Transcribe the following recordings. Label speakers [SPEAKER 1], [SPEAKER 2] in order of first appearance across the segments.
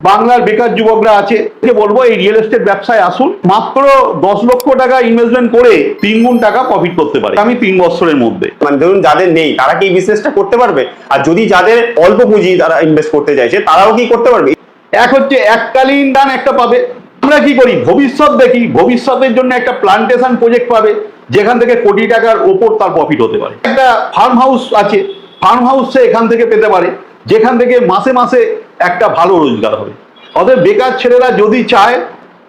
[SPEAKER 1] বাংলার বেকার যুবকরা আছে বলবো এই রিয়েল এস্টেট ব্যবসায় আসুন। মাত্র 10 লক্ষ টাকা ইনভেস্টমেন্ট করে 3 গুণ টাকা প্রফিট করতে পারে আমি 3 বছরের মধ্যে।
[SPEAKER 2] মানে ধরুন যাদের নেই তারা কি বিজনেসটা করতে পারবে, আর যদি যাদের অল্প পুঁজি তারা ইনভেস্ট করতে চাইছে তারাও কি করতে পারবে?
[SPEAKER 1] এক হচ্ছে এককালীন দান একটা পাবে। আমরা কি করি, ভবিষ্যৎ দেখি, ভবিষ্যতের জন্য একটা প্লান্টেশন প্রজেক্ট পাবে যেখান থেকে কোটি টাকার ওপর তার প্রফিট হতে পারে। একটা ফার্ম হাউস আছে, ফার্ম হাউস সে এখান থেকে পেতে পারে যেখান থেকে মাসে মাসে একটা ভালো রোজগার হবে। অতএব বেকার ছেলেরা যদি চায়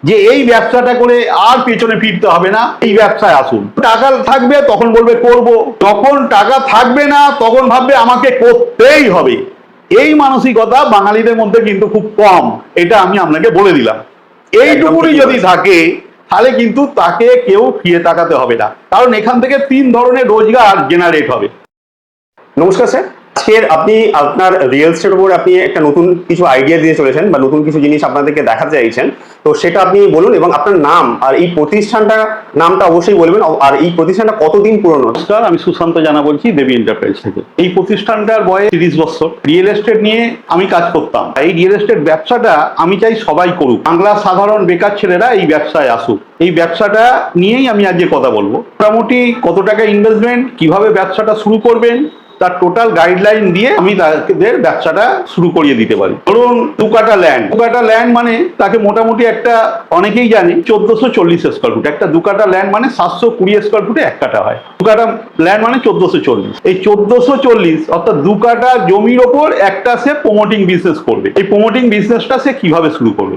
[SPEAKER 1] যে এই ব্যবসাটা করে আর পেছনে ফিরতে হবে না, এই ব্যবসায় আসুন। টাকা থাকবে তখন বলবে করব, যখন টাকা থাকবে না তখন ভাববে আমাকে করতেই হবে। এই মানসিকতা বাঙালিদের মধ্যে কিন্তু খুব কম, এটা আমি আপনাকে বলে দিলাম। এইটুকুনি যদি থাকে তাহলে কিন্তু তাকে কেউ ফিরে তাকাতে হবে না, কারণ এখান থেকে 3 ধরনের রোজগার জেনারেট হবে।
[SPEAKER 2] নমস্কার স্যার, আজকের আপনি আপনার রিয়েল এস্টেটের উপর আপনি একটা নতুন কিছু আইডিয়া দিয়ে চলেছেন বা নতুন কিছু জিনিস আপনাদেরকে দেখাতে চাইছেন, তো সেটা আপনি বলুন এবং আপনার নাম আর এই প্রতিষ্ঠানটার নামটা অবশ্যই বলবেন, আর এই প্রতিষ্ঠানটা কতদিন পুরনো।
[SPEAKER 1] নমস্কার, আমি সুশান্ত জানা বলছি দেবী এন্টারপ্রাইজ থেকে। এই প্রতিষ্ঠানটার বয়স 30 বছর। রিয়েল এস্টেট নিয়ে আমি কাজ করতাম। এই রিয়েল এস্টেট ব্যবসাটা আমি চাই সবাই করুক, বাংলার সাধারণ বেকার ছেলেরা এই ব্যবসায় আসুক। এই ব্যবসাটা নিয়েই আমি আজকে কথা বলবো। মোটামুটি কত টাকা ইনভেস্টমেন্ট, কিভাবে ব্যবসাটা শুরু করবেন, তার টোটাল গাইডলাইন দিয়ে আমি তাদের ব্যবসাটা শুরু করিয়ে দিতে পারি। ধরুন 2 কাঠা ল্যান্ড, 2 কাঠা ল্যান্ড মানে তাকে মোটামুটি একটা, অনেকেই জানে 1440 স্কোয়ার ফুট। একটা 2 কাঠা ল্যান্ড মানে 720 স্কোয়ার ফুটে 1 কাঠা হয়। 2 কাঠা ল্যান্ড মানে 1440। এই 1440 অর্থাৎ 2 কাঠা জমির ওপর একটা সে প্রমোটিং বিজনেস করবে। এই প্রমোটিং বিজনেসটা সে কিভাবে শুরু করবে?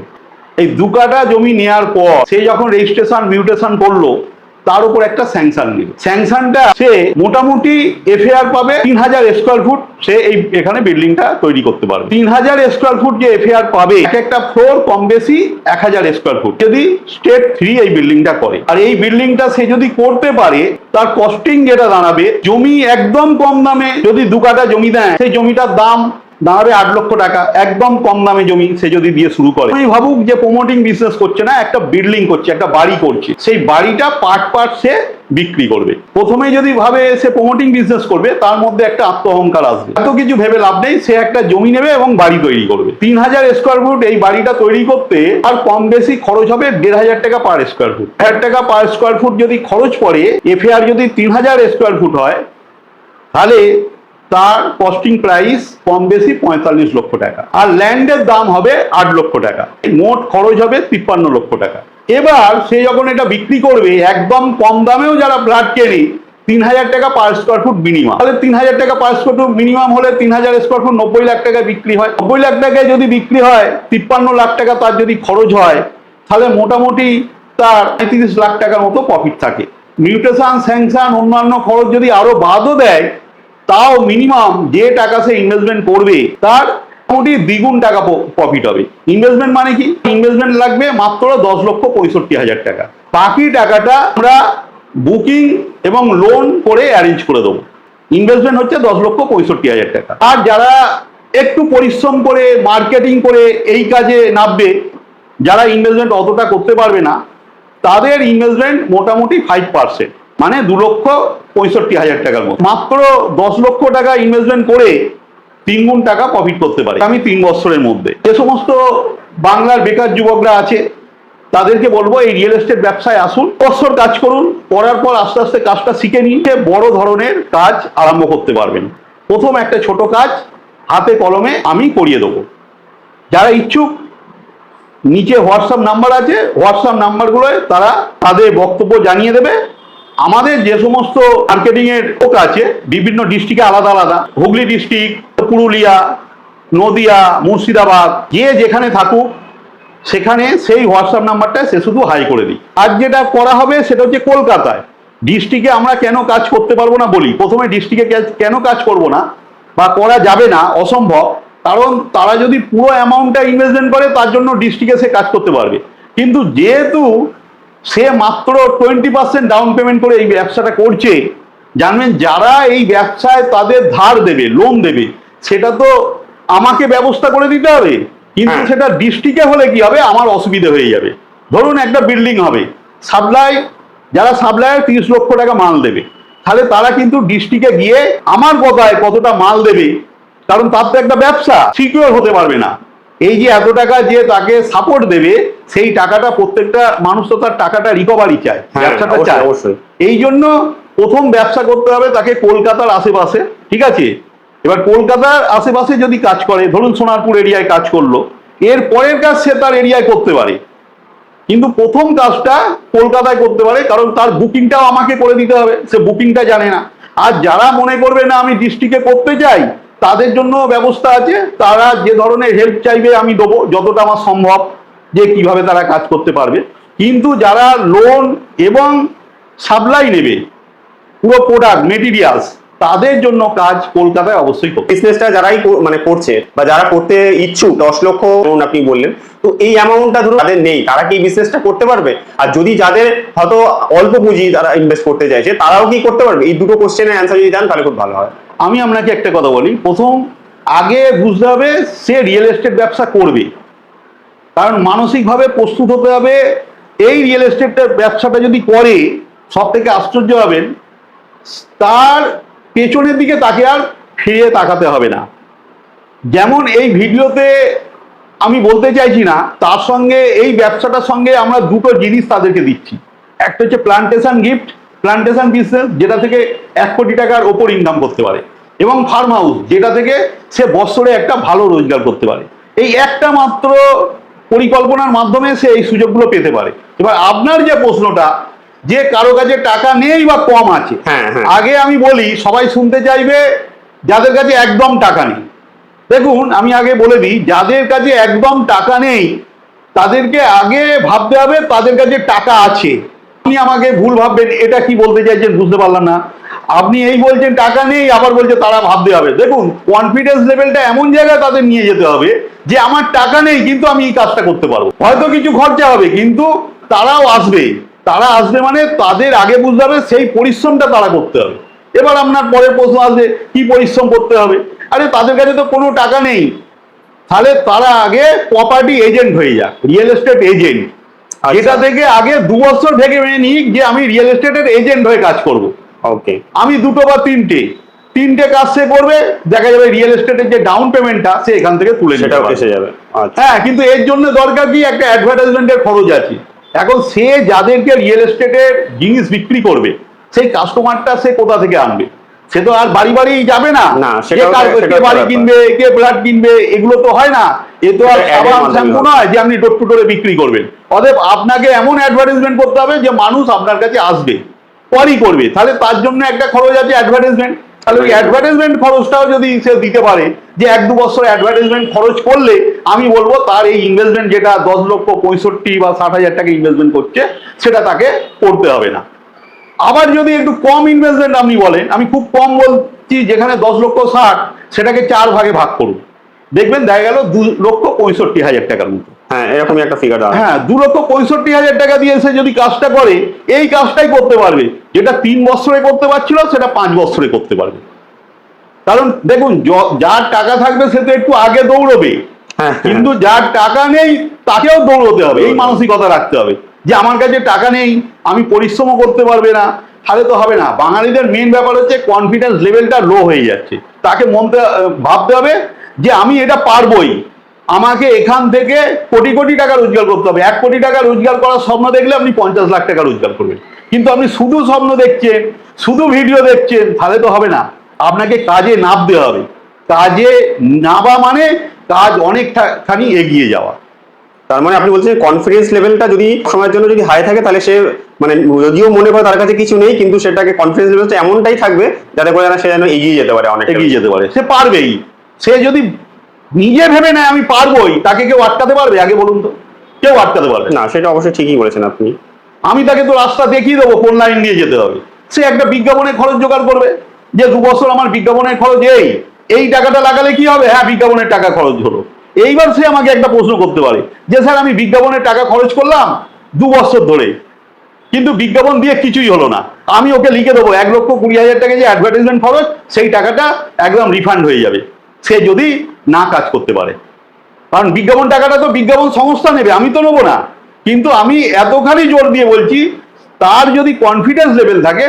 [SPEAKER 1] এই 2 কাঠা জমি নেওয়ার পর সে যখন রেজিস্ট্রেশন মিউটেশন করলো, তার উপর একটা স্যাংশন নিল। স্যাংশনটা সে মোটামুটি এফএআর পাবে 3000 স্কোয়ার ফুট। সে এই এখানে বিল্ডিংটা তৈরি করতে পারবে। 3000 স্কোয়ার ফুট যে এফএআর পাবে, একটা ফ্লোর কম বেশি 1000 স্কোয়ার ফুট, যদি স্টেট ফ্রি এই বিল্ডিংটা করে। আর এই বিল্ডিংটা সে যদি করতে পারে, তার কস্টিং যেটা দাঁড়াবে, জমি একদম কম দামে যদি 2 কাঠা জমি দেয়, সেই জমিটার দাম দাঁড়াবে 8 লক্ষ টাকা। একদম কম দামে জমি সে যদি দিয়ে শুরু করে, আমি ভাবুক যে প্রমোটিং বিজনেস করছে না, একটা বিল্ডিং করছে, একটা বাড়ি করছে। সেই বাড়িটা পার্ট পার্ট সে বিক্রি করবে। প্রথমে যদি ভাবে সে প্রমোটিং বিজনেস করবে, তার মধ্যে একটা আত্ম অহংকার আসবে। এত কিছু ভেবে লাভ নেই, সে একটা জমি নেবে এবং বাড়ি তৈরি করবে। 3000 স্কোয়ার ফুট এই বাড়িটা তৈরি করতে আর কম বেশি খরচ হবে 1500 টাকা পার স্কোয়ার ফুট। 1000 টাকা পার স্কোয়ার ফুট যদি খরচ পড়ে, এফএআর যদি 3000 স্কোয়ার ফুট হয়, তাহলে তার কস্টিং প্রাইস কম বেশি 45 লক্ষ টাকা, আর ল্যান্ডের দাম হবে 8 লক্ষ টাকা। মোট খরচ হবে 53 লক্ষ টাকা। এবার সে যখন এটা বিক্রি করবে, একদম কম দামেও যারা ফ্ল্যাট কেনে 3000 টাকা পার স্কোয়ার ফুট মিনিমাম, তাহলে 3000 টাকা পার স্কোয়ার ফুট মিনিমাম হলে 3000 স্কোয়ার ফুট 90 লাখ টাকায় বিক্রি হয়। 90 লাখ টাকায় যদি বিক্রি হয়, 53 লাখ টাকা তার যদি খরচ হয়, তাহলে মোটামুটি তার 35 লাখ টাকার মতো প্রফিট থাকে। মিউটেশন, স্যাংশন, অন্যান্য খরচ যদি আরো বাদও দেয়, তাও মিনিমাম যে টাকা সে ইনভেস্টমেন্ট করবে তার মোটামুটি দ্বিগুণ টাকা প্রফিট হবে। ইনভেস্টমেন্ট মানে কি? ইনভেস্টমেন্ট লাগবে মাত্র 10,65,000 টাকা। বাকি টাকাটা আমরা বুকিং এবং লোন করে অ্যারেঞ্জ করে দেবো। ইনভেস্টমেন্ট হচ্ছে 10,65,000 টাকা। আর যারা একটু পরিশ্রম করে মার্কেটিং করে এই কাজে নামবে, যারা ইনভেস্টমেন্ট অতটা করতে পারবে না, তাদের ইনভেস্টমেন্ট মোটামুটি 5%, মানে 2,65,000 টাকার মতো। মাত্র 10 লক্ষ টাকা ইনভেস্টমেন্ট করে 3 গুণ টাকা প্রফিট করতে পারে আমি 3 বছরের মধ্যে। যে সমস্ত বাংলার বেকার যুবকরা আছে তাদেরকে বলবো এই রিয়েল এস্টেট ব্যবসায় আসুন, বছর কাজ করুন, করার পর আস্তে আস্তে কাজটা শিখে নিয়ে বড় ধরনের কাজ আরম্ভ করতে পারবেন। প্রথম একটা ছোট কাজ হাতে কলমে আমি করিয়ে দেবো। যারা ইচ্ছুক, নিচে হোয়াটসঅ্যাপ নাম্বার আছে, হোয়াটসঅ্যাপ নাম্বারগুলোয় তারা তাদের বক্তব্য জানিয়ে দেবে। আমাদের যে সমস্ত মার্কেটিং এর লোক আছে বিভিন্ন ডিস্ট্রিক্টে আলাদা আলাদা, হুগলি ডিস্ট্রিক্ট, পুরুলিয়া, নদিয়া, মুর্শিদাবাদ, যে যেখানে থাকুক সেখানে সেই হোয়াটসঅ্যাপ নাম্বারটায় সে শুধু হাই করে দিই। আর যেটা করা হবে সেটা হচ্ছে কলকাতায়। ডিস্ট্রিক্টে আমরা কেন কাজ করতে পারবো না বলি, প্রথমে ডিস্ট্রিক্টে কেন কাজ করব না বা করা যাবে না, অসম্ভব। কারণ তারা যদি পুরো অ্যামাউন্টটা ইনভেস্টমেন্ট করে, তার জন্য ডিস্ট্রিক্টে সে কাজ করতে পারবে। কিন্তু যেহেতু সে মাত্র 20% ডাউন পেমেন্ট করে এই ব্যবসাটা করছে, জানবেন যারা এই ব্যবসায় তাদের ধার দেবে, লোন দেবে, সেটা তো আমাকে ব্যবস্থা করে দিতে হবে। কিন্তু সেটা ডিস্ট্রিক্টে হলে কি হবে, আমার অসুবিধা হয়ে যাবে। ধরুন একটা বিল্ডিং হবে, সাপ্লাই, যারা সাপ্লায়ার 30 লক্ষ টাকা মাল দেবে, তাহলে তারা কিন্তু ডিস্ট্রিক্টে গিয়ে আমার কথায় কতটা মাল দেবে, কারণ তার তো একটা ব্যবসা, সিকিউর হতে পারবে না। এই যে এত টাকা যে তাকে সাপোর্ট দেবে, সেই টাকাটা প্রত্যেকটা মানুষ তো তার টাকাটা রিকভারি চায়, ব্যবসাটা
[SPEAKER 2] অবশ্যই,
[SPEAKER 1] চায়।
[SPEAKER 2] অবশ্যই।
[SPEAKER 1] এই জন্য প্রথম ব্যবসা করতে হবে তাকে কলকাতার আশেপাশে, ঠিক আছে? এবার কলকাতার আশেপাশে যদি কাজ করে, ধরুন সোনারপুর এরিয়ায় কাজ করলো, এর পরের কাজ সে তার এরিয়ায় করতে পারে, কিন্তু প্রথম কাজটা কলকাতায় করতে পারে, কারণ তার বুকিংটাও আমাকে করে দিতে হবে, সে বুকিংটা জানে না। আর যারা মনে করবে না আমি ডিস্ট্রিক্টে করতে চাই, তাদের জন্য ব্যবস্থা আছে, তারা যে ধরনের হেল্প চাইবে আমি দেবো যতটা আমার সম্ভব, যে কিভাবে তারা কাজ করতে পারবে। কিন্তু যারা লোন এবং সাপ্লাই নেবে, পুরো প্রোডাক্ট মেটেরিয়ালস, তাদের জন্য কাজ কলকাতায় অবশ্যই করতে হবে।
[SPEAKER 2] বিজনেসটা যারাই মানে করছে বা যারা করতে ইচ্ছুক, 10 লক্ষ আপনি বললেন, তো এই অ্যামাউন্টটা ধরুন যাদের নেই, তারা কি বিজনেসটা করতে পারবে? আর যদি যাদের হয়তো অল্প পুঁজি তারা ইনভেস্ট করতে চাইছে, তারাও কি করতে পারবে? এই দুটো কোশ্চেনের অ্যান্সার যদি দেন তাহলে খুব ভালো হয়।
[SPEAKER 1] আমি আপনাকে একটা কথা বলি, প্রথম আগে বুঝতে হবে সে রিয়েল এস্টেট ব্যবসা করবে, কারণ মানসিকভাবে প্রস্তুত হতে হবে। এই রিয়েল এস্টেটের ব্যবসাটা যদি করে, সব থেকে আশ্চর্য হবেন, তার পেছনের দিকে তাকে আর ফিরে তাকাতে হবে না। যেমন এই ভিডিওতে আমি বলতে চাইছি না, তার সঙ্গে এই ব্যবসাটার সঙ্গে আমরা দুটো জিনিস তাদেরকে দিচ্ছি। একটা হচ্ছে প্লান্টেশন গিফট, প্লান্টেশন বিজনেস, যেটা থেকে 1 কোটি টাকার ওপর ইনকাম করতে পারে, এবং ফার্ম হাউস, যেটা থেকে সে বছরে একটা ভালো রোজগার করতে পারে। এই একটা মাত্র পরিকল্পনার মাধ্যমে সে এই সুযোগগুলো পেতে পারে। এবার আপনার যে প্রশ্নটা, যে কারো কাছে টাকা নেই বা কম আছে,
[SPEAKER 2] হ্যাঁ, হ্যাঁ।
[SPEAKER 1] আগে আমি বলি, সবাই শুনতে চাইবে যাদের কাছে একদম টাকা নেই। দেখুন, আমি আগে বলে দিই, যাদের কাছে একদম টাকা নেই তাদেরকে আগে ভাবতে হবে তাদের কাছে টাকা আছে। আপনি আমাকে ভুল ভাববেন, এটা কি বলতে চাইছেন বুঝতে পারলাম না। আপনি এই বলছেন টাকা নেই, আবার বলছে তারা ভাবতে হবে। দেখুন, কনফিডেন্স লেভেলটা এমন জায়গায় তাদের নিয়ে যেতে হবে যে আমার টাকা নেই কিন্তু আমি এই কাজটা করতে পারবো। হয়তো কিছু খরচা হবে, কিন্তু তারাও আসবে। তারা আসবে মানে তাদের আগে বুঝতে হবে সেই পরিশ্রমটা তারা করতে হবে। এবার আপনার পরের প্রশ্ন আসবে, কি পরিশ্রম করতে হবে? আরে তাদের কাছে তো কোনো টাকা নেই, তাহলে তারা আগে প্রপার্টি এজেন্ট হয়ে যাক, রিয়েল এস্টেট এজেন্ট। যেটা থেকে আগে 2 বছর থেকে মেনে নিক যে আমি রিয়েল এস্টেটের এজেন্ট হয়ে কাজ করব।
[SPEAKER 2] ওকে।
[SPEAKER 1] আমি দুটো বা তিনটে কাজ সে করবে, দেখা যাবে রিয়েল এস্টেটের যে ডাউন পেমেন্টটা সে এখান থেকে তুলে নিতে
[SPEAKER 2] সেটাও
[SPEAKER 1] পারবে।
[SPEAKER 2] এসে যাবে। আচ্ছা।
[SPEAKER 1] হ্যাঁ, কিন্তু এর জন্য দরকার কি, একটা অ্যাডভার্টাইজমেন্টের খরচ আছে। এখন সে যাদেরকে রিয়েল এস্টেটের জিনিস বিক্রি করবে, সেই কাস্টমারটা সে কোথা থেকে আনবে? সে তো আর বাড়ি বাড়ি যাবে না,
[SPEAKER 2] না,
[SPEAKER 1] কে বাড়ি কিনবে, কে ফ্ল্যাট কিনবে, এগুলো তো হয় না। এ তো আর সাবান শ্যাম্পু নয় যে আপনি ডোর টু ডোরে বিক্রি করবেন। অতএব আপনাকে এমন অ্যাডভার্টাইজমেন্ট করতে হবে যে মানুষ আপনার কাছে আসবে, পরই করবে। তাহলে তার জন্য একটা খরচ আছে অ্যাডভার্টাইজমেন্ট। তাহলে ওই অ্যাডভার্টাইজমেন্ট খরচটাও যদি সে দিতে পারে, যে 1-2 বছর অ্যাডভার্টাইজমেন্ট খরচ করলে, আমি বলবো তার এই ইনভেস্টমেন্ট, যেটা 10,65,000 বা 60,000 টাকা ইনভেস্টমেন্ট করছে, সেটা তাকে করতে হবে না। আবার যদি একটু কম ইনভেস্টমেন্ট আপনি বলেন, আমি খুব কম বলছি, যেখানে 10,60,000, সেটাকে 4 ভাগে ভাগ করুন, দেখবেন দেখা গেল 2,65,000 টাকার মতো।
[SPEAKER 2] হ্যাঁ, এরকমই একটা ফিগার দাঁড়ায়।
[SPEAKER 1] হ্যাঁ, 2,65,000 টাকা দিয়ে সে যদি কাজটা করে, এই কাজটাই করতে পারবে, যেটা 3 বছরে করতে পারছিল সেটা 5 বছরে করতে পারবে। কারণ দেখুন, যার টাকা থাকবে সে তো একটু আগে দৌড়বে, কিন্তু যার টাকা নেই তাকেও দৌড়তে হবে। এই মানসিকতা রাখতে হবে যে আমার কাছে টাকা নেই, আমি পরিশ্রমও করতে পারবে না, তাহলে তো হবে না। বাঙালিদের মেন ব্যাপার হচ্ছে কনফিডেন্স লেভেলটা লো হয়ে যাচ্ছে। তাকে ভাবতে হবে যে আমি এটা পারবোই, আমাকে এখান থেকে কোটি কোটি টাকা রোজগার করতে হবে। 1 কোটি টাকা রোজগার করার স্বপ্ন দেখলে আপনি 50 লাখ টাকা রোজগার করবেন, কিন্তু আপনি শুধু স্বপ্ন দেখছেন, শুধু ভিডিও দেখছেন, তাহলে তো হবে না। আপনাকে কাজে নামতে হবে। কাজে নামা মানে কাজ অনেকখানি এগিয়ে যাওয়া।
[SPEAKER 2] তার মানে আপনি বলছেন কনফিডেন্স লেভেলটা যদি সময়ের জন্য যদি হাই থাকে, তাহলে সে মানে যদিও মনে করে তার কাছে কিছু নেই, কিন্তু সেটাকে কনফিডেন্স লেভেলটা এমনটাই থাকবে যাতে করে সে যেন এগিয়ে যেতে পারে, অনেক
[SPEAKER 1] এগিয়ে যেতে পারে। সে পারবেই। সে যদি নিজে ভেবে নেয় আমি পারবোই, তাকে কেউ আটকাতে পারবে? আগে বলুন তো, কেউ আটকাতে পারবে
[SPEAKER 2] না। সেটা অবশ্যই ঠিকই বলেছেন আপনি।
[SPEAKER 1] আমি তাকে তো রাস্তা দেখিয়ে দেবো কোন লাইন দিয়ে যেতে হবে। সে একটা বিজ্ঞাপনের খরচ জোগাড় করবে, যে 2 বছর আমার বিজ্ঞাপনের খরচ এই টাকাটা লাগালে কি হবে? হ্যাঁ, বিজ্ঞাপনের টাকা খরচ হলো। এইবার সে আমাকে একটা প্রশ্ন করতে পারে যে স্যার, আমি বিজ্ঞাপনের টাকা খরচ করলাম 2 বছর ধরে, কিন্তু বিজ্ঞাপন দিয়ে কিছুই হলো না। আমি ওকে লিখে দেবো 1,20,000 টাকা যে অ্যাডভার্টাইজমেন্ট খরচ, সেই টাকাটা একদম রিফান্ড হয়ে যাবে, সে যদি না কাজ করতে পারে। কারণ বিজ্ঞাপন টাকাটা তো বিজ্ঞাপন সংস্থা নেবে, আমি তো নেবো না। কিন্তু আমি এতখানি জোর দিয়ে বলছি, তার যদি কনফিডেন্স লেভেল থাকে,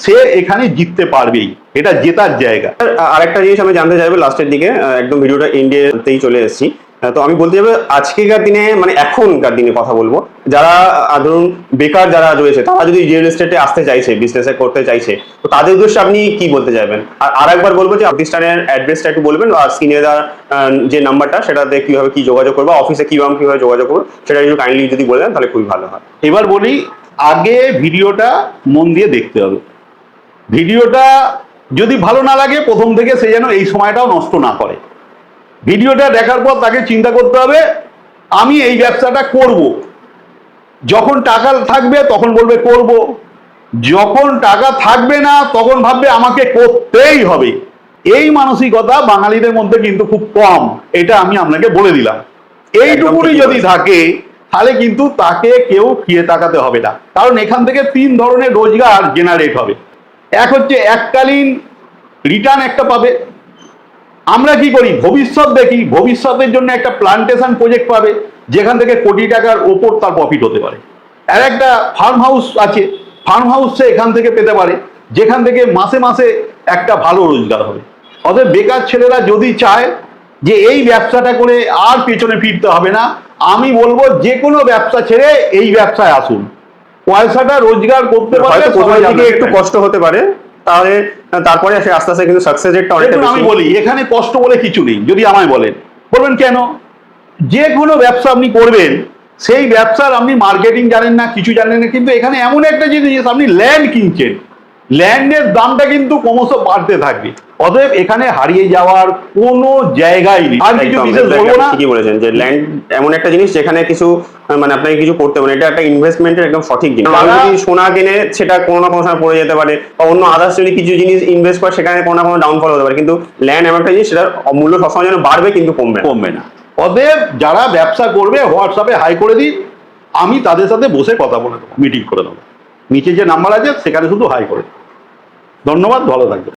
[SPEAKER 1] সে এখানে জিততে পারবেই। এটা জেতার জায়গা।
[SPEAKER 2] আরেকটা জিনিস আমি জানতে চাইবো লাস্টের দিকে, একদম ভিডিওটা ইন্ডিয়াতেই চলে এসেছি। তো আমি বলতে যাবো আজকেকার দিনে মানে এখনকার দিনে কথা বলবো, যারা ধরুন বেকার যারা রয়েছে তারা যদি রিয়েল এস্টেটে আসতে চাইছে, বিজনেসে করতে চাইছে, তো তাদের উদ্দেশ্যে আপনি কি বলতে চাইবেন? আর আরেকবার বলবো যে প্রতিষ্ঠানের অ্যাড্রেসটা একটু বলবেন, আর স্ক্রিনে যে নাম্বারটা সেটাতে কিভাবে কি যোগাযোগ করবো, অফিসে কিভাবে যোগাযোগ করবো, সেটা একটু কাইন্ডলি যদি বলে দেন তাহলে খুবই ভালো হয়।
[SPEAKER 1] এবার বলি, আগে ভিডিওটা মন দিয়ে দেখতে হবে। ভিডিওটা যদি ভালো না লাগে প্রথম থেকে, সে যেন এই সময়টাও নষ্ট না করে। ভিডিওটা দেখার পর তাকে চিন্তা করতে হবে আমি এই ব্যবসাটা করব। যখন টাকা থাকবে তখন বলবে করব, যখন টাকা থাকবে না তখন ভাববে আমাকে করতেই হবে। এই মানসিকতা বাঙালিদের মধ্যে কিন্তু খুব কম, এটা আমি আপনাকে বলে দিলাম। এইটুকুনি যদি থাকে তাহলে কিন্তু তাকে কেউ ফিরে তাকাতে হবে না, কারণ এখান থেকে 3 ধরনের রোজগার জেনারেট হবে। এক হচ্ছে এককালীন রিটার্ন একটা পাবে। আমরা কি করি, ভবিষ্যৎ দেখি, ভবিষ্যতের জন্য একটা প্লান্টেশন প্রজেক্ট পাবে যেখান থেকে কোটি টাকার ওপর তার প্রফিট হতে পারে। আর একটা ফার্ম হাউস আছে, ফার্ম হাউস সে এখান থেকে পেতে পারে, যেখান থেকে মাসে মাসে একটা ভালো রোজগার হবে। অতএব বেকার ছেলেরা যদি চায় যে এই ব্যবসাটা করে আর পেছনে ফিরতে হবে না, আমি বলবো যে কোনো ব্যবসা ছেড়ে এই ব্যবসায় আসুন। পয়সাটা রোজগার করতে পারলে
[SPEAKER 2] হয়তো প্রথমের
[SPEAKER 1] সবাই
[SPEAKER 2] দিকে
[SPEAKER 1] আপনাকে
[SPEAKER 2] একটু
[SPEAKER 1] দেবে।
[SPEAKER 2] কষ্ট হতে পারে, তাহলে তারপরে আস্তে আস্তে কিন্তু সাকসেস রেটটা অনেকটা
[SPEAKER 1] দেখুন, আমি
[SPEAKER 2] বেশি।
[SPEAKER 1] বলি এখানে কষ্ট বলে কিছু নেই। যদি আমায় বলেন, বলবেন কেন? যে কোনো ব্যবসা আপনি করবেন, সেই ব্যবসার আপনি মার্কেটিং জানেন না, কিছু জানেন না, কিন্তু এখানে এমন একটা জিনিস, আপনি ল্যান্ড কিনছেন, ল্যান্ডের দামটা কিন্তু ক্রমশ বাড়তে থাকবে। অতএব এখানে হারিয়ে যাওয়ার কোনো জায়গাই নেই। আর কিছু
[SPEAKER 2] একদম,
[SPEAKER 1] বিশেষ
[SPEAKER 2] exactly
[SPEAKER 1] বলবো
[SPEAKER 2] আপনি
[SPEAKER 1] না।
[SPEAKER 2] ঠিকই বলেছেন যে ল্যান্ড এমন একটা জিনিস যেখানে কিছু মানে আপনাকে কিছু করতে হবে, এটা একটা ইনভেস্টমেন্টের একদম সঠিক জিনিস। আমি যদি সোনা কিনে সেটা কোনো না কোনো সময় পড়ে যেতে পারে, বা অন্য আদার্স যদি কিছু জিনিস ইনভেস্ট করে সেখানে কোনো না কোনো ডাউনফল হতে পারে, কিন্তু ল্যান্ড এমন একটা জিনিস সেটার মূল্য সবসময় যেন বাড়বে কিন্তু কমবে না।
[SPEAKER 1] কমবে না। অতএব যারা ব্যবসা করবে হোয়াটসঅ্যাপে হাই করে দিন, আমি তাদের সাথে বসে কথা বলে দেবো, মিটিং করে দেবো। নিচে যে নাম্বার আছে সেখানে শুধু হাই করে দেবো। ধন্যবাদ, ভালো থাকবে।